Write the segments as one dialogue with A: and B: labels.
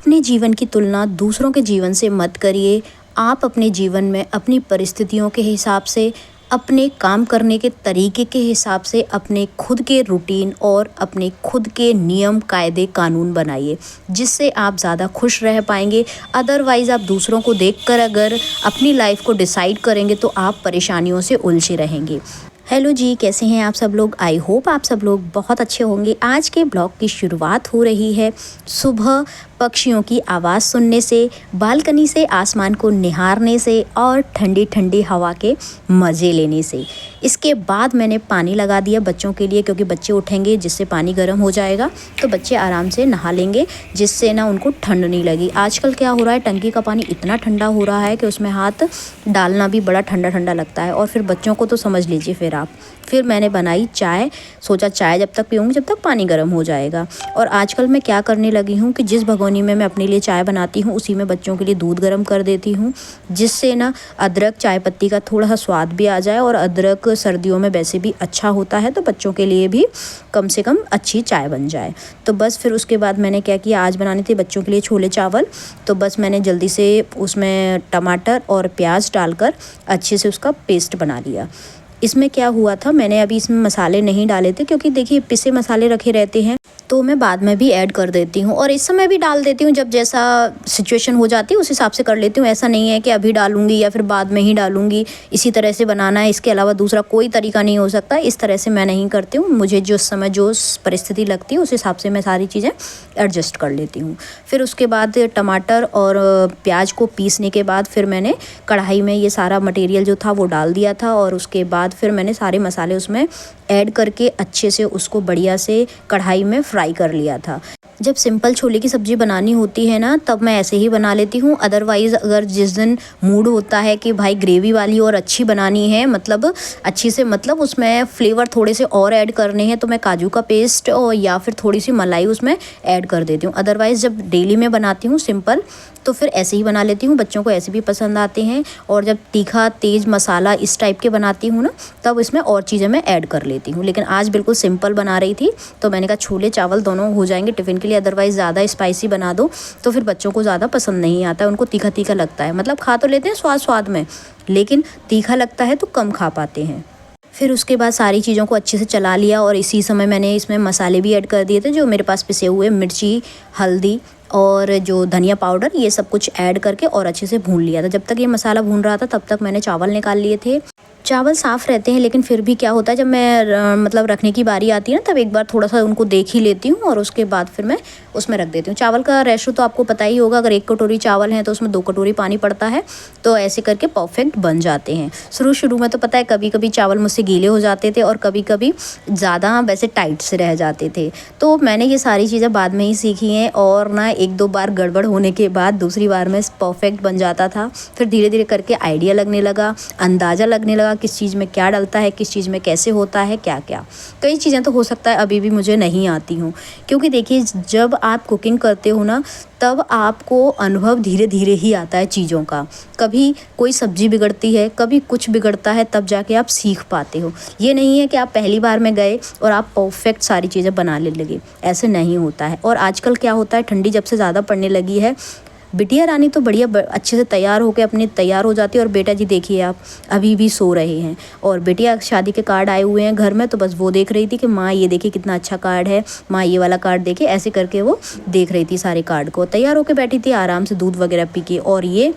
A: अपने जीवन की तुलना दूसरों के जीवन से मत करिए। आप अपने जीवन में अपनी परिस्थितियों के हिसाब से, अपने काम करने के तरीके के हिसाब से अपने खुद के रूटीन और अपने खुद के नियम, कायदे, कानून बनाइए, जिससे आप ज़्यादा खुश रह पाएंगे। अदरवाइज़ आप दूसरों को देखकर अगर अपनी लाइफ को डिसाइड करेंगे तो आप परेशानियों से उलझे रहेंगे। हेलो जी, कैसे हैं आप सब लोग? आई होप आप सब लोग बहुत अच्छे होंगे। आज के ब्लॉग की शुरुआत हो रही है सुबह पक्षियों की आवाज़ सुनने से, बालकनी से आसमान को निहारने से और ठंडी ठंडी हवा के मज़े लेने से। इसके बाद मैंने पानी लगा दिया बच्चों के लिए, क्योंकि बच्चे उठेंगे जिससे पानी गर्म हो जाएगा तो बच्चे आराम से नहा लेंगे, जिससे ना उनको ठंड नहीं लगी। आजकल क्या हो रहा है, टंकी का पानी इतना ठंडा हो रहा है कि उसमें हाथ डालना भी बड़ा ठंडा ठंडा लगता है। और फिर बच्चों को तो समझ लीजिए। फिर मैंने बनाई चाय। सोचा चाय जब तक पीऊँगी जब तक पानी गर्म हो जाएगा। और आजकल मैं क्या करने लगी हूँ कि जिस भगोनी में मैं अपने लिए चाय बनाती हूँ उसी में बच्चों के लिए दूध गर्म कर देती हूँ, जिससे ना अदरक, चाय पत्ती का थोड़ा सा स्वाद भी आ जाए। और अदरक सर्दियों में वैसे भी अच्छा होता है, तो बच्चों के लिए भी कम से कम अच्छी चाय बन जाए। तो बस फिर उसके बाद मैंने क्या किया, आज बनाने थे बच्चों के लिए छोले चावल। तो बस मैंने जल्दी से उसमें टमाटर और प्याज डालकर अच्छे से उसका पेस्ट बना लिया। इसमें क्या हुआ था, मैंने अभी इसमें मसाले नहीं डाले थे, क्योंकि देखिए पिसे मसाले रखे रहते हैं तो मैं बाद में भी ऐड कर देती हूँ। और इस समय भी डाल देती हूँ, जब जैसा सिचुएशन हो जाती है उस हिसाब से कर लेती हूँ। ऐसा नहीं है कि अभी डालूंगी या फिर बाद में ही डालूंगी, इसी तरह से बनाना है, इसके अलावा दूसरा कोई तरीका नहीं हो सकता। इस तरह से मैं नहीं करती हूँ। मुझे जो समय जो परिस्थिति लगती है उस हिसाब से मैं सारी चीज़ें एडजस्ट कर लेती हूँ। फिर उसके बाद टमाटर और प्याज को पीसने के बाद फिर मैंने कढ़ाई में ये सारा मटेरियल जो था वो डाल दिया था। और उसके बाद फिर मैंने सारे मसाले उसमें ऐड करके अच्छे से उसको बढ़िया से कढ़ाई में फ्राई कर लिया था। जब सिंपल छोले की सब्ज़ी बनानी होती है ना, तब मैं ऐसे ही बना लेती हूँ। अदरवाइज़ अगर जिस दिन मूड होता है कि भाई ग्रेवी वाली और अच्छी बनानी है, मतलब अच्छी से, मतलब उसमें फ्लेवर थोड़े से और ऐड करने हैं, तो मैं काजू का पेस्ट और या फिर थोड़ी सी मलाई उसमें ऐड कर देती हूँ। अदरवाइज़ जब डेली में बनाती हूँ सिंपल, तो फिर ऐसे ही बना लेती हूँ। बच्चों को ऐसे भी पसंद आते हैं। और जब तीखा तेज़ मसाला इस टाइप के बनाती हूँ ना, तब इसमें और चीज़ें मैं ऐड कर लेती हूँ। लेकिन आज बिल्कुल सिंपल बना रही थी, तो मैंने कहा छोले चावल दोनों हो जाएंगे टिफ़िन के लिए। अदरवाइज़ ज़्यादा स्पाइसी बना दो तो फिर बच्चों को ज़्यादा पसंद नहीं आता है, उनको तीखा तीखा लगता है। मतलब खा तो लेते हैं स्वाद स्वाद में, लेकिन तीखा लगता है तो कम खा पाते हैं। फिर उसके बाद सारी चीज़ों को अच्छे से चला लिया और इसी समय मैंने इसमें मसाले भी ऐड कर दिए थे, जो मेरे पास पिसे हुए मिर्ची, हल्दी और जो धनिया पाउडर, ये सब कुछ ऐड करके और अच्छे से भून लिया था। जब तक ये मसाला भून रहा था तब तक मैंने चावल निकाल लिए थे। चावल साफ़ रहते हैं, लेकिन फिर भी क्या होता है, जब मैं मतलब रखने की बारी आती है ना, तब एक बार थोड़ा सा उनको देख ही लेती हूँ और उसके बाद फिर मैं उसमें रख देती हूँ। चावल का रेशो तो आपको पता ही होगा, अगर 1 कटोरी चावल है तो उसमें 2 कटोरी पानी पड़ता है। तो ऐसे करके परफेक्ट बन जाते हैं। शुरू में तो पता है कभी कभी चावल मुझसे गीले हो जाते थे और कभी कभी ज़्यादा वैसे टाइट से रह जाते थे। तो मैंने ये सारी चीज़ें बाद में ही सीखी हैं, और ना 1-2 बार गड़बड़ होने के बाद दूसरी बार में परफेक्ट बन जाता था। फिर धीरे धीरे करके आइडिया लगने लगा, अंदाज़ा लगने लगा किस चीज़ में क्या डलता है, किस चीज़ में कैसे होता है, क्या क्या। कई चीज़ें तो हो सकता है अभी भी मुझे नहीं आती हूँ, क्योंकि देखिए जब आप कुकिंग करते हो ना, तब आपको अनुभव धीरे धीरे ही आता है चीज़ों का। कभी कोई सब्ज़ी बिगड़ती है, कभी कुछ बिगड़ता है, तब जाके आप सीख पाते हो। ये नहीं है कि आप पहली बार में गए और आप परफेक्ट सारी चीज़ें बनाने लगे, ऐसे नहीं होता है। और आजकल क्या होता है, ठंडी जब से ज़्यादा पड़ने लगी है, बिटिया रानी तो बढ़िया अच्छे से तैयार होकर अपने तैयार हो जाती है, और बेटा जी देखिए आप अभी भी सो रहे हैं। और बेटिया शादी के कार्ड आए हुए हैं घर में, तो बस वो देख रही थी कि माँ ये देखिए कितना अच्छा कार्ड है, माँ ये वाला कार्ड देखिए, ऐसे करके वो देख रही थी सारे कार्ड को। तैयार होकर बैठी थी आराम से दूध वगैरह पी के। और ये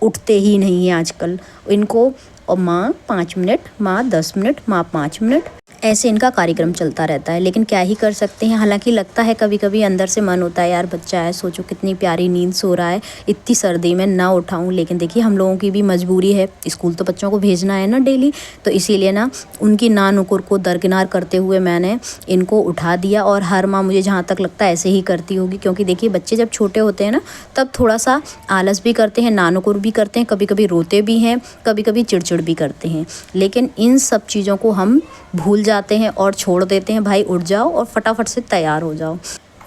A: उठते ही नहीं है आजकल इनको, और माँ 5 मिनट, माँ 10 मिनट, माँ 5 मिनट, ऐसे इनका कार्यक्रम चलता रहता है। लेकिन क्या ही कर सकते हैं। हालांकि लगता है कभी कभी अंदर से मन होता है, यार बच्चा है, सोचो कितनी प्यारी नींद सो रहा है, इतनी सर्दी में ना उठाऊं। लेकिन देखिए हम लोगों की भी मजबूरी है, स्कूल तो बच्चों को भेजना है ना डेली, तो इसीलिए ना उनकी ना नुकुर को दरकिनार करते हुए मैंने इनको उठा दिया। और हर माँ मुझे जहाँ तक लगता है ऐसे ही करती होगी, क्योंकि देखिए बच्चे जब छोटे होते हैं ना, तब थोड़ा सा आलस भी करते हैं, ना नुकुर भी करते हैं, कभी कभी रोते भी हैं, कभी कभी चिड़चिड़ भी करते हैं। लेकिन इन सब चीज़ों को हम भूल जाते हैं और छोड़ देते हैं, भाई उठ जाओ और फटाफट से तैयार हो जाओ।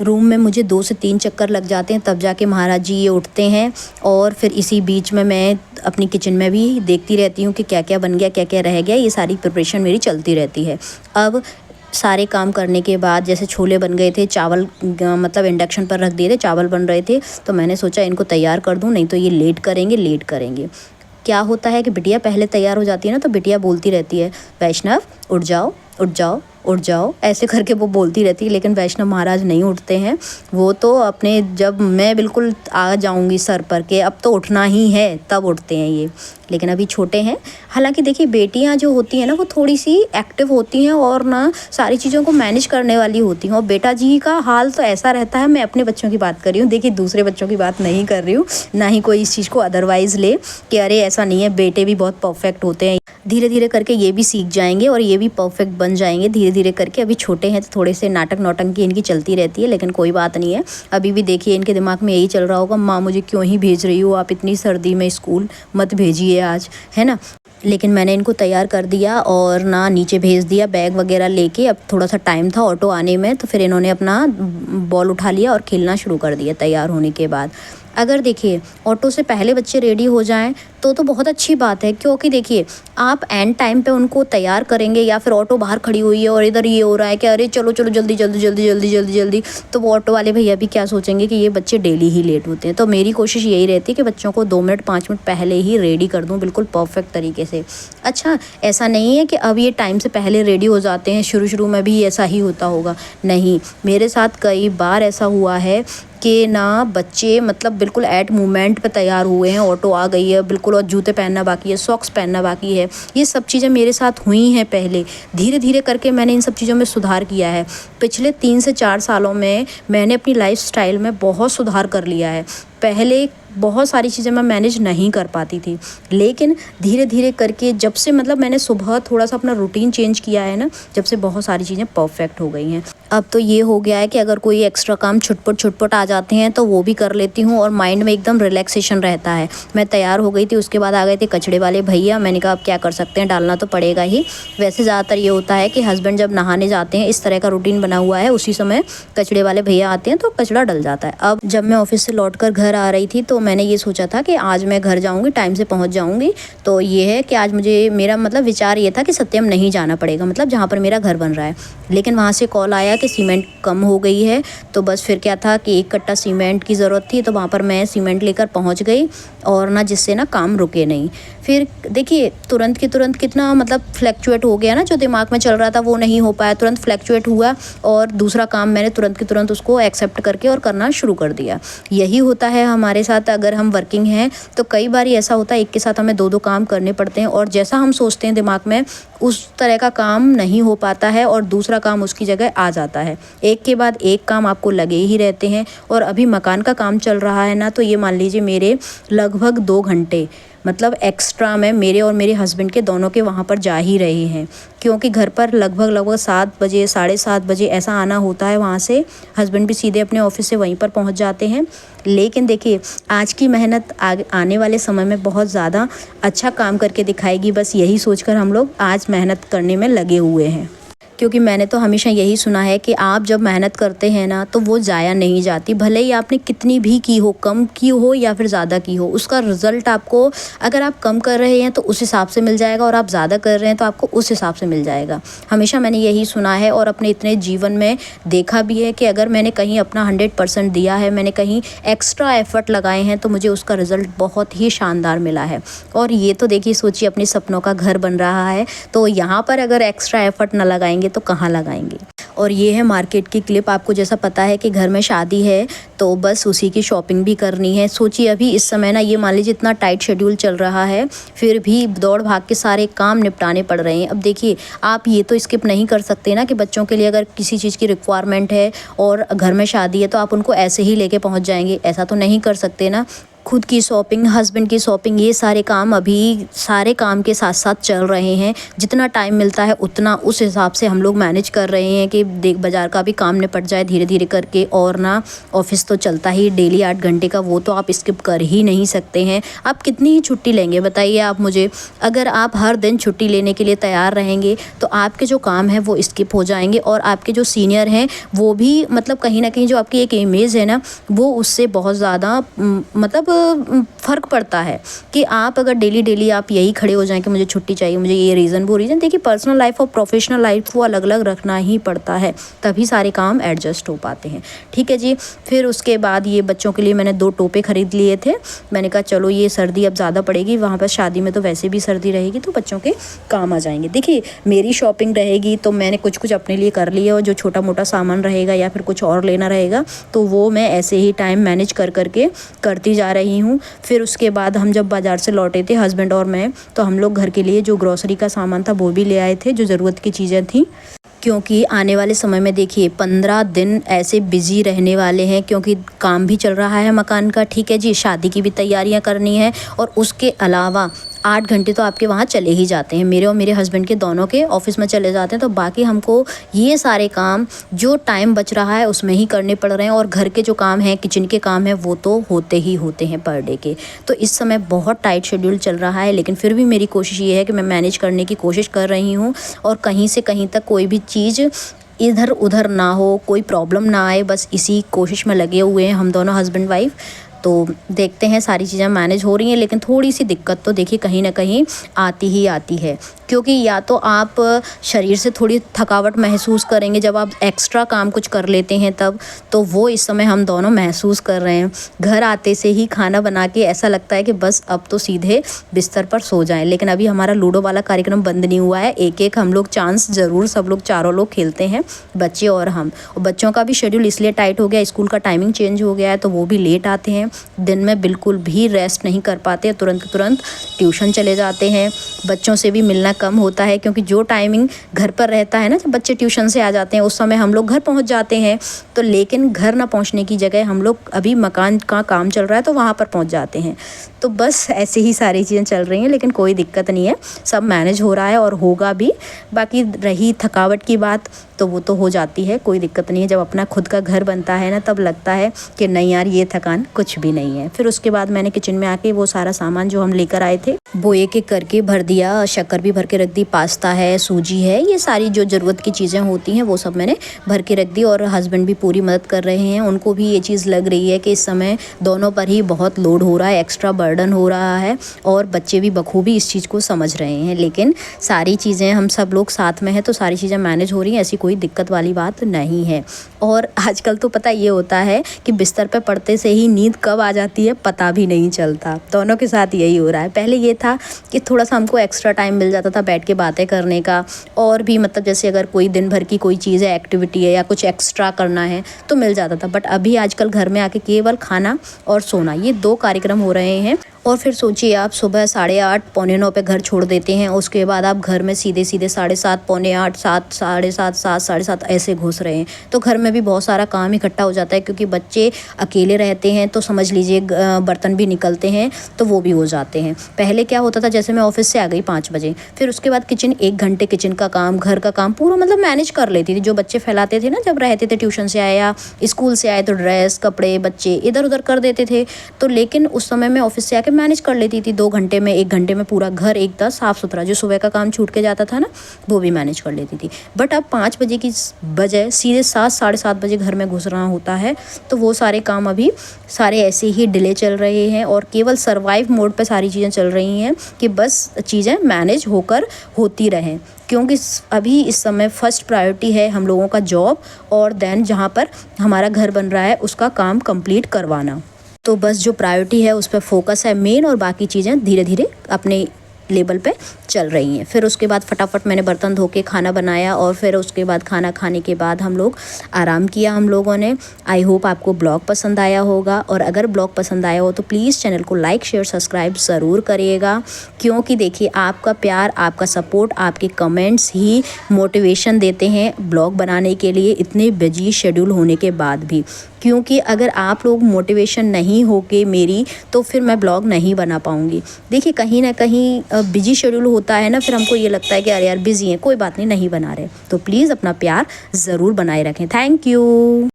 A: रूम में मुझे 2 से 3 चक्कर लग जाते हैं, तब जाके महाराज जी ये उठते हैं। और फिर इसी बीच में मैं अपनी किचन में भी देखती रहती हूँ कि क्या क्या बन गया, क्या क्या रह गया। ये सारी प्रिपरेशन मेरी चलती रहती है। अब सारे काम करने के बाद जैसे छोले बन गए थे, चावल मतलब इंडक्शन पर रख दिए थे, चावल बन रहे थे, तो मैंने सोचा इनको तैयार कर दूँ, नहीं तो ये लेट करेंगे। क्या होता है कि बिटिया पहले तैयार हो जाती है ना, तो बिटिया बोलती रहती है, वैष्णव उठ जाओ, उठ जाओ, उठ जाओ, ऐसे करके वो बोलती रहती है। लेकिन वैष्णव महाराज नहीं उठते हैं। वो तो अपने, जब मैं बिल्कुल आ जाऊंगी सर पर के अब तो उठना ही है, तब उठते हैं ये। लेकिन अभी छोटे हैं। हालांकि देखिए, बेटियां जो होती हैं ना, वो थोड़ी सी एक्टिव होती हैं और ना सारी चीज़ों को मैनेज करने वाली होती हैं। और बेटा जी का हाल तो ऐसा रहता है, मैं अपने बच्चों की बात कर रही हूँ, देखिए दूसरे बच्चों की बात नहीं कर रही हूँ, ना ही कोई इस चीज़ को अदरवाइज़ ले कि अरे ऐसा नहीं है, बेटे भी बहुत परफेक्ट होते हैं। धीरे धीरे करके ये भी सीख जाएंगे और ये भी परफेक्ट बन जाएंगे धीरे धीरे करके। अभी छोटे हैं तो थोड़े से नाटक नौटंकी इनकी चलती रहती है, लेकिन कोई बात नहीं है। अभी भी देखिए इनके दिमाग में यही चल रहा होगा, माँ मुझे क्यों ही भेज रही हो आप, इतनी सर्दी में स्कूल मत भेजिए आज, है ना। लेकिन मैंने इनको तैयार कर दिया और ना नीचे भेज दिया बैग वगैरह लेके। अब थोड़ा सा टाइम था ऑटो आने में, तो फिर इन्होंने अपना बॉल उठा लिया और खेलना शुरू कर दिया तैयार होने के बाद। अगर देखिए ऑटो से पहले बच्चे रेडी हो जाएं तो बहुत अच्छी बात है, क्योंकि देखिए आप एंड टाइम पे उनको तैयार करेंगे या फिर ऑटो बाहर खड़ी हुई है और इधर ये हो रहा है कि अरे चलो चलो जल्दी जल्दी जल्दी जल्दी जल्दी जल्दी, तो वो ऑटो वाले भैया भी क्या सोचेंगे कि ये बच्चे डेली ही लेट होते हैं। तो मेरी कोशिश यही रहती है कि बच्चों को 2 मिनट 5 मिनट पहले ही रेडी कर दूँ, बिल्कुल परफेक्ट तरीके से। अच्छा, ऐसा नहीं है कि अब ये टाइम से पहले रेडी हो जाते हैं, शुरू में भी ऐसा ही होता होगा, नहीं। मेरे साथ कई बार ऐसा हुआ है कि ना बच्चे मतलब बिल्कुल एट मोमेंट पे तैयार हुए हैं, ऑटो आ गई है बिल्कुल, और जूते पहनना बाकी है, सॉक्स पहनना बाकी है। ये सब चीज़ें मेरे साथ हुई हैं पहले। धीरे धीरे करके मैंने इन सब चीज़ों में सुधार किया है। पिछले 3 से 4 सालों में मैंने अपनी लाइफस्टाइल में बहुत सुधार कर लिया है। पहले बहुत सारी चीज़ें मैं मैनेज नहीं कर पाती थी, लेकिन धीरे धीरे करके जब से मतलब मैंने सुबह थोड़ा सा अपना रूटीन चेंज किया है ना, जब से बहुत सारी चीज़ें परफेक्ट हो गई हैं। अब तो ये हो गया है कि अगर कोई एक्स्ट्रा काम छुटपुट आ जाते हैं तो वो भी कर लेती हूँ और माइंड में एकदम रिलैक्सेशन रहता है। मैं तैयार हो गई थी, उसके बाद आ गए थे कचड़े वाले भैया। मैंने कहा अब क्या कर सकते हैं, डालना तो पड़ेगा ही। वैसे ज़्यादातर ये होता है कि हस्बैंड जब नहाने जाते हैं, इस तरह का रूटीन बना हुआ है, उसी समय कचड़े वाले भैया आते हैं तो कचड़ा डल जाता है। अब जब मैं ऑफिस से लौट कर घर आ रही थी तो मैंने ये सोचा था कि आज मैं घर जाऊंगी, टाइम से पहुंच जाऊंगी। तो ये है कि आज मुझे, मेरा मतलब विचार ये था कि सत्यम नहीं जाना पड़ेगा, मतलब जहाँ पर मेरा घर बन रहा है। लेकिन वहाँ से कॉल आया कि सीमेंट कम हो गई है। तो बस फिर क्या था कि 1 कट्टा सीमेंट की ज़रूरत थी, तो वहाँ पर मैं सीमेंट लेकर पहुँच गई और ना जिससे ना काम रुके नहीं। फिर देखिए तुरंत की तुरंत कितना मतलब फ्लैक्चुएट हो गया ना, जो दिमाग में चल रहा था वो नहीं हो पाया, तुरंत फ्लैक्चुएट हुआ और दूसरा काम मैंने तुरंत की तुरंत उसको एक्सेप्ट करके और करना शुरू कर दिया। यही होता है हमारे साथ, अगर हम वर्किंग हैं तो कई बार ऐसा होता है एक के साथ हमें 2 काम करने पड़ते हैं, और जैसा हम सोचते हैं दिमाग में उस तरह का काम नहीं हो पाता है और दूसरा काम उसकी जगह आ जाता है। एक के बाद एक काम आपको लगे ही रहते हैं। और अभी मकान का काम चल रहा है ना, तो ये मान लीजिए मेरे लगभग 2 घंटे मतलब एक्स्ट्रा में मेरे और मेरे हस्बैंड के दोनों के वहाँ पर जा ही रहे हैं, क्योंकि घर पर लगभग 7 बजे 7:30 बजे ऐसा आना होता है। वहाँ से हस्बैंड भी सीधे अपने ऑफिस से वहीं पर पहुँच जाते हैं। लेकिन देखिए आज की मेहनत आने वाले समय में बहुत ज़्यादा अच्छा काम करके दिखाएगी, बस यही सोचकर हम लोग आज मेहनत करने में लगे हुए हैं। क्योंकि मैंने तो हमेशा यही सुना है कि आप जब मेहनत करते हैं ना तो वो ज़ाया नहीं जाती, भले ही आपने कितनी भी की हो, कम की हो या फिर ज़्यादा की हो, उसका रिज़ल्ट आपको, अगर आप कम कर रहे हैं तो उस हिसाब से मिल जाएगा और आप ज़्यादा कर रहे हैं तो आपको उस हिसाब से मिल जाएगा। हमेशा मैंने यही सुना है और अपने इतने जीवन में देखा भी है कि अगर मैंने कहीं अपना 100% दिया है, मैंने कहीं एक्स्ट्रा एफ़र्ट लगाए हैं, तो मुझे उसका रिज़ल्ट बहुत ही शानदार मिला है। और ये तो देखिए सोचिए अपने सपनों का घर बन रहा है, तो यहाँ पर अगर एक्स्ट्रा एफ़र्ट ना लगाएंगे तो कहाँ लगाएंगे। और ये है मार्केट की क्लिप। आपको जैसा पता है कि घर में शादी है तो बस उसी की शॉपिंग भी करनी है। सोचिए अभी इस समय ना, ये मान लीजिए इतना टाइट शेड्यूल चल रहा है, फिर भी दौड़ भाग के सारे काम निपटाने पड़ रहे हैं। अब देखिए आप ये तो स्किप नहीं कर सकते ना कि बच्चों के लिए अगर किसी चीज़ की रिक्वायरमेंट है और घर में शादी है तो आप उनको ऐसे ही लेके पहुंच जाएंगे, ऐसा तो नहीं कर सकते ना। खुद की शॉपिंग, हस्बैंड की शॉपिंग, ये सारे काम अभी सारे काम के साथ साथ चल रहे हैं। जितना टाइम मिलता है उतना उस हिसाब से हम लोग मैनेज कर रहे हैं कि देख बाज़ार का भी काम निपट जाए धीरे धीरे करके। और ना ऑफिस तो चलता ही डेली 8 घंटे का, वो तो आप स्किप कर ही नहीं सकते हैं। आप कितनी ही छुट्टी लेंगे बताइए आप मुझे। अगर आप हर दिन छुट्टी लेने के लिए तैयार रहेंगे तो आपके जो काम है वो स्किप हो जाएंगे और आपके जो सीनियर हैं वो भी मतलब कहीं ना कहीं जो आपकी एक इमेज है ना वो उससे बहुत ज़्यादा मतलब फ़र्क पड़ता है कि आप अगर डेली आप यही खड़े हो जाएं कि मुझे छुट्टी चाहिए, मुझे ये रीज़न वो रीज़न। देखिए पर्सनल लाइफ और प्रोफेशनल लाइफ को अलग अलग रखना ही पड़ता है, तभी सारे काम एडजस्ट हो पाते हैं। ठीक है जी। फिर उसके बाद ये बच्चों के लिए मैंने 2 टोपे ख़रीद लिए थे। मैंने कहा चलो ये सर्दी अब ज़्यादा पड़ेगी, वहाँ पर शादी में तो वैसे भी सर्दी रहेगी, तो बच्चों के काम आ जाएंगे। देखिए मेरी शॉपिंग रहेगी तो मैंने कुछ अपने लिए कर लिया, और जो छोटा मोटा सामान रहेगा या फिर कुछ और लेना रहेगा तो वो मैं ऐसे ही टाइम मैनेज करके करती जा रही हूँ। फिर उसके बाद हम जब बाज़ार से लौटे थे हस्बैंड और मैं, तो हम लोग घर के लिए जो ग्रॉसरी का सामान था वो भी ले आए थे, जो ज़रूरत की चीज़ें थी। क्योंकि आने वाले समय में देखिए 15 दिन ऐसे बिज़ी रहने वाले हैं, क्योंकि काम भी चल रहा है मकान का। ठीक है जी। शादी की भी तैयारियां करनी है, और उसके अलावा 8 घंटे तो आपके वहाँ चले ही जाते हैं, मेरे और मेरे हस्बैंड के दोनों के ऑफिस में चले जाते हैं। तो बाकी हमको ये सारे काम जो टाइम बच रहा है उसमें ही करने पड़ रहे हैं, और घर के जो काम हैं, किचन के काम हैं, वो तो होते ही होते हैं पर डे के। तो इस समय बहुत टाइट शेड्यूल चल रहा है, लेकिन फिर भी मेरी कोशिश ये है कि मैं मैनेज करने की कोशिश कर रही हूँ, और कहीं से कहीं तक कोई भी चीज़ इधर उधर ना हो, कोई प्रॉब्लम ना आए, बस इसी कोशिश में लगे हुए हैं हम दोनों हस्बैंड वाइफ। तो देखते हैं सारी चीज़ें मैनेज हो रही हैं, लेकिन थोड़ी सी दिक्कत तो देखिए कहीं ना कहीं आती ही आती है, क्योंकि या तो आप शरीर से थोड़ी थकावट महसूस करेंगे जब आप एक्स्ट्रा काम कुछ कर लेते हैं तब, तो वो इस समय हम दोनों महसूस कर रहे हैं। घर आते से ही खाना बना के ऐसा लगता है कि बस अब तो सीधे बिस्तर पर सो जाएं, लेकिन अभी हमारा लूडो वाला कार्यक्रम बंद नहीं हुआ है। एक हम लोग चांस ज़रूर सब लोग चारों लोग खेलते हैं, बच्चे और हम। और बच्चों का भी शेड्यूल इसलिए टाइट हो गया, स्कूल का टाइमिंग चेंज हो गया है, तो वो भी लेट आते हैं, दिन में बिल्कुल भी रेस्ट नहीं कर पाते, तुरंत ट्यूशन चले जाते हैं। बच्चों से भी मिलना कम होता है, क्योंकि जो टाइमिंग घर पर रहता है ना, जब बच्चे ट्यूशन से आ जाते हैं उस समय हम लोग घर पहुंच जाते हैं। तो लेकिन घर ना पहुंचने की जगह हम लोग अभी मकान का काम चल रहा है तो वहाँ पर पहुंच जाते हैं। तो बस ऐसे ही सारी चीज़ें चल रही हैं, लेकिन कोई दिक्कत नहीं है, सब मैनेज हो रहा है और होगा भी। बाकी रही थकावट की बात, तो वो तो हो जाती है, कोई दिक्कत नहीं है। जब अपना खुद का घर बनता है ना, तब लगता है कि नहीं यार ये थकान कुछ भी नहीं है। फिर उसके बाद मैंने किचन में आके वो सारा सामान जो हम लेकर आए थे वो एक करके भर दिया, शक्कर भी भर के रख दी, पास्ता है, सूजी है, ये सारी जो ज़रूरत की चीज़ें होती हैं वो सब मैंने भर के रख दी। और हस्बैंड भी पूरी मदद कर रहे हैं, उनको भी ये चीज़ लग रही है कि इस समय दोनों पर ही बहुत लोड हो रहा है, एक्स्ट्रा बर्डन हो रहा है, और बच्चे भी बखूबी इस चीज़ को समझ रहे हैं। लेकिन सारी चीज़ें हम सब लोग साथ में हैं तो सारी चीज़ें मैनेज हो रही हैं, ऐसी कोई दिक्कत वाली बात नहीं है। और आजकल तो पता ये होता है कि बिस्तर पे पड़ते से ही नींद कब आ जाती है पता भी नहीं चलता। दोनों के साथ यही हो रहा है। पहले ये था कि थोड़ा सा हमको एक्स्ट्रा टाइम मिल जाता था बैठ के बातें करने का, और भी मतलब जैसे अगर कोई दिन भर की कोई चीज़ है, एक्टिविटी है या कुछ एक्स्ट्रा करना है तो मिल जाता था। बट अभी आजकल घर में आके केवल खाना और सोना, ये 2 कार्यक्रम हो रहे हैं। और फिर सोचिए आप सुबह 8:30 पौने 9 पे घर छोड़ देते हैं, उसके बाद आप घर में सीधे 7:30 पौने 8 7 7:30 7 7:30 ऐसे घुस रहे हैं। तो घर में भी बहुत सारा काम इकट्ठा हो जाता है, क्योंकि बच्चे अकेले रहते हैं तो समझ लीजिए बर्तन भी निकलते हैं तो वो भी हो जाते हैं। पहले क्या होता था, जैसे मैं ऑफिस से आ गई 5 बजे, फिर उसके बाद किचन 1 घंटे किचन का काम, घर का काम पूरा मतलब मैनेज कर लेती थी। जो बच्चे फैलाते थे ना, जब रहते थे ट्यूशन से आए या स्कूल से आए तो ड्रेस कपड़े बच्चे इधर उधर कर देते थे। तो लेकिन उस समय मैं ऑफिस से आके मैनेज कर लेती थी 2 घंटे में, 1 घंटे में पूरा घर एकदम साफ़ सुथरा, जो सुबह का काम छूट के जाता था ना वो भी मैनेज कर लेती थी। बट अब 5 बजे की बजाय सीधे 7 7:30 बजे घर में घुसना होता है, तो वो सारे काम अभी सारे ऐसे ही डिले चल रहे हैं, और केवल सर्वाइव मोड पे सारी चीज़ें चल रही हैं कि बस चीज़ें मैनेज होकर होती रहें। क्योंकि अभी इस समय फर्स्ट प्रायोरिटी है हम लोगों का जॉब, और देन जहाँ पर हमारा घर बन रहा है उसका काम कंप्लीट करवाना। तो बस जो प्रायोरिटी है उस पर फोकस है मेन, और बाकी चीज़ें धीरे धीरे अपने लेवल पे चल रही हैं। फिर उसके बाद फटाफट मैंने बर्तन धो के खाना बनाया, और फिर उसके बाद खाना खाने के बाद हम लोग आराम किया हम लोगों ने। आई होप आपको ब्लॉग पसंद आया होगा, और अगर ब्लॉग पसंद आया हो तो प्लीज़ चैनल को लाइक शेयर सब्सक्राइब ज़रूर करिएगा, क्योंकि देखिए आपका प्यार, आपका सपोर्ट, आपके कमेंट्स ही मोटिवेशन देते हैं ब्लॉग बनाने के लिए, इतने बिजी शेड्यूल होने के बाद भी। क्योंकि अगर आप लोग मोटिवेशन नहीं होगे मेरी, तो फिर मैं ब्लॉग नहीं बना पाऊँगी। देखिए कहीं ना कहीं बिजी शेड्यूल होता है ना, फिर हमको ये लगता है कि अरे यार बिजी है, कोई बात नहीं, नहीं बना रहे। तो प्लीज़ अपना प्यार ज़रूर बनाए रखें। Thank you.